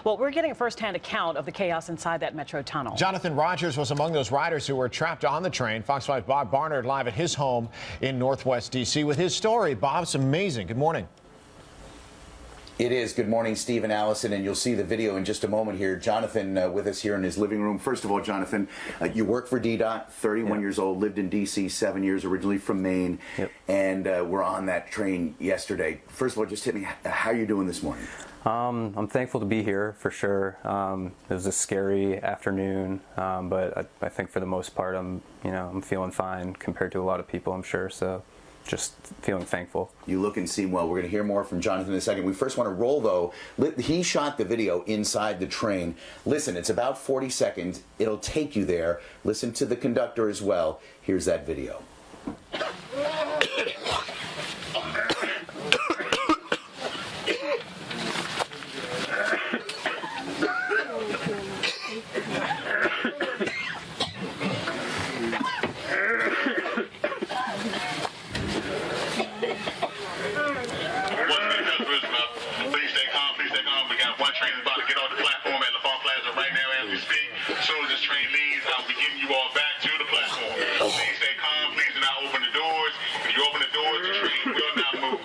Well, we're getting a first-hand account of the chaos inside that metro tunnel. Jonathan Rogers was among those riders who were trapped on the train. Fox 5's Bob Barnard live at his home in Northwest D.C. with his story. Bob, it's amazing. Good morning. It is. Good morning, Steve and Allison, and you'll see the video in just a moment here. Jonathan with us here in his living room. First of all, Jonathan, you work for DDOT, 31 years old, lived in D.C. 7 years, originally from Maine, and we're on that train yesterday. First of all, just hit me. How are you doing this morning? I'm thankful to be here, for sure. It was a scary afternoon, but I think for the most part, I'm feeling fine compared to a lot of people, I'm sure, so just feeling thankful. You look and seem well. We're going to hear more from Jonathan in a second. We first want to roll, though. He shot the video inside the train. Listen, it's about 40 seconds. It'll take you there. Listen to the conductor as well. Here's that video. Train is about to get on the platform at Plaza right now as we speak. As soon as this train leaves, I'll be getting you all back to the platform. Please stay calm. Please do not open the doors. If you open the doors, the train will not move.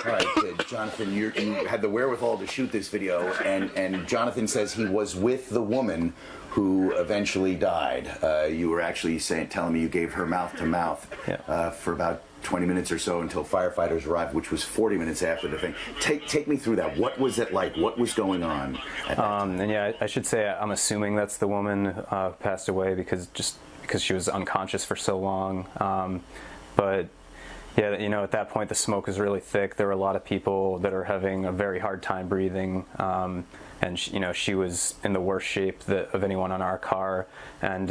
All right, good. Jonathan, you had the wherewithal to shoot this video, and Jonathan says he was with the woman who eventually died. You were actually telling me you gave her mouth to mouth for about 20 minutes or so until firefighters arrived, which was 40 minutes after the thing. Take me through that. What was it like? What was going on at that time? And yeah, I should say I'm assuming that's the woman who passed away because she was unconscious for so long. But yeah, at that point the smoke was really thick. There were a lot of people that are having a very hard time breathing. And she was in the worst shape of anyone on our car, and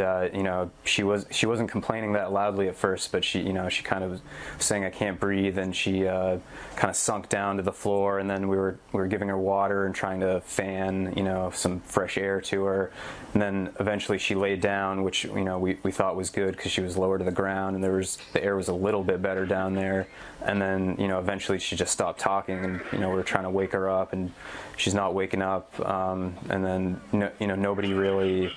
she wasn't complaining that loudly at first, but she kind of was saying I can't breathe, and she kind of sunk down to the floor, and then we were giving her water and trying to fan some fresh air to her, and then eventually she laid down, which we thought was good because she was lower to the ground, and the air was a little bit better down there, and then eventually she just stopped talking, and we were trying to wake her up, and she's not waking up. And then nobody really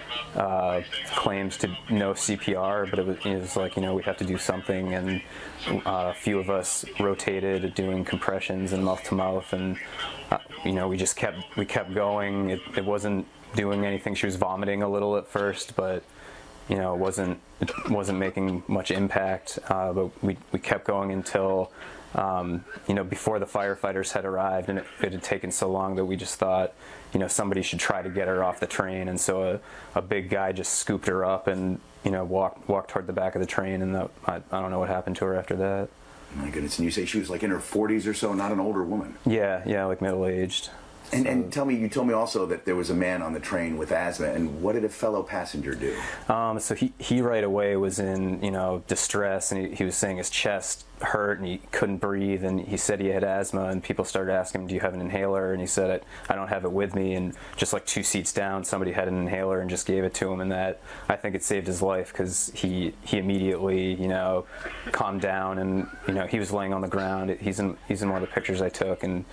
claims to know CPR, but it was like we have to do something, and a few of us rotated doing compressions and mouth to mouth, and we kept going. It wasn't doing anything. She was vomiting a little at first, but it wasn't making much impact. But we kept going until before the firefighters had arrived, and it had taken so long that we just thought, somebody should try to get her off the train, and so a big guy just scooped her up and, walked toward the back of the train, and I don't know what happened to her after that. My goodness, and you say she was like in her 40s or so, not an older woman? Yeah, like middle-aged. And you told me also that there was a man on the train with asthma, and what did a fellow passenger do? So he right away was in distress, and he was saying his chest hurt and he couldn't breathe, and he said he had asthma, and people started asking him, do you have an inhaler? And he said, I don't have it with me, and just like 2 seats down somebody had an inhaler and just gave it to him, and that, I think it saved his life because he immediately calmed down, and he was laying on the ground. He's in one of the pictures I took, and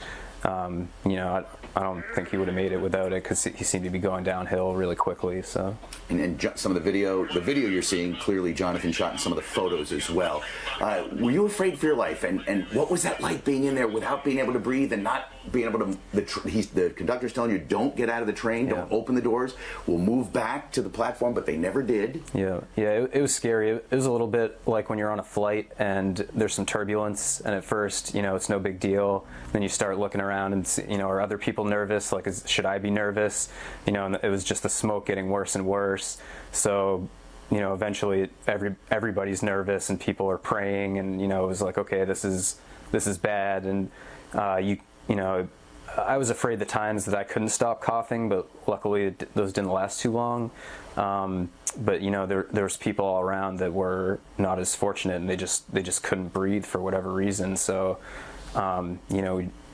I don't think he would have made it without it because he seemed to be going downhill really quickly. So, and some of the video you're seeing, clearly Jonathan shot in some of the photos as well. Were you afraid for your life? And what was that like being in there without being able to breathe and not being able to? The conductor's telling you, don't get out of the train, don't open the doors. We'll move back to the platform, but they never did. Yeah, it was scary. It was a little bit like when you're on a flight and there's some turbulence, and at first, it's no big deal. Then you start looking around and see, are other people nervous? Like, should I be nervous? And it was just the smoke getting worse and worse. So, eventually everybody's nervous and people are praying, and it was like, okay, this is bad. And I was afraid the times that I couldn't stop coughing, but luckily those didn't last too long. But there was people all around that were not as fortunate, and they just couldn't breathe for whatever reason. So,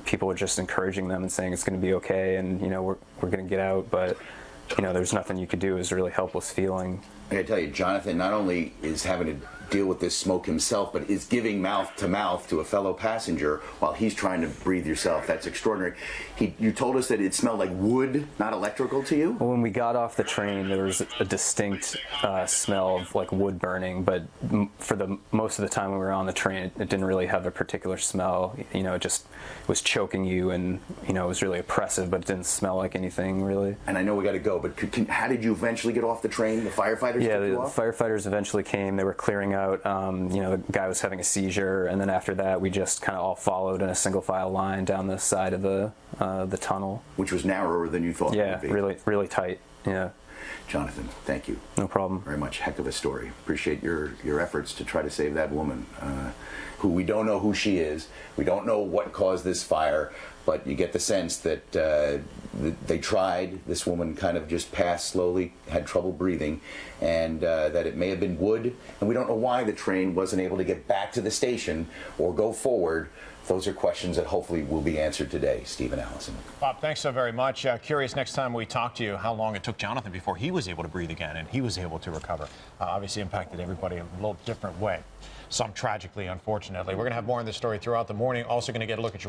people were just encouraging them and saying it's going to be okay, and we're going to get out. But there's nothing you could do. It was a really helpless feeling. I gotta tell you, Jonathan not only is having to deal with this smoke himself, but is giving mouth to mouth to a fellow passenger while he's trying to breathe yourself. That's extraordinary. You told us that it smelled like wood, not electrical to you? Well, when we got off the train, there was a distinct smell of like wood burning, but for the most of the time when we were on the train, it didn't really have a particular smell. You know, it just was choking you, and you know, it was really oppressive, but it didn't smell like anything really. And I know we got to go, but how did you eventually get off the train? The firefighters Yeah, took the you off? firefighters eventually came. They were clearing out. You know, the guy was having a seizure, and then after that, we just kind of all followed in a single file line down the side of the tunnel. Which was narrower than you thought Yeah, it would be. really, really tight. Yeah. Jonathan, thank you. No problem. Very much. Heck of a story. Appreciate your efforts to try to save that woman, who we don't know who she is. We don't know what caused this fire, but you get the sense that they tried. This woman kind of just passed slowly, had trouble breathing, and that it may have been wood. And we don't know why the train wasn't able to get back to the station or go forward. Those are questions that hopefully will be answered today. Steve and Allison. Bob, thanks so very much. Curious next time we talk to you how long it took Jonathan before he was able to breathe again and he was able to recover. Obviously impacted everybody in a little different way. Some tragically, unfortunately. We're going to have more on this story throughout the morning. Also going to get a look at your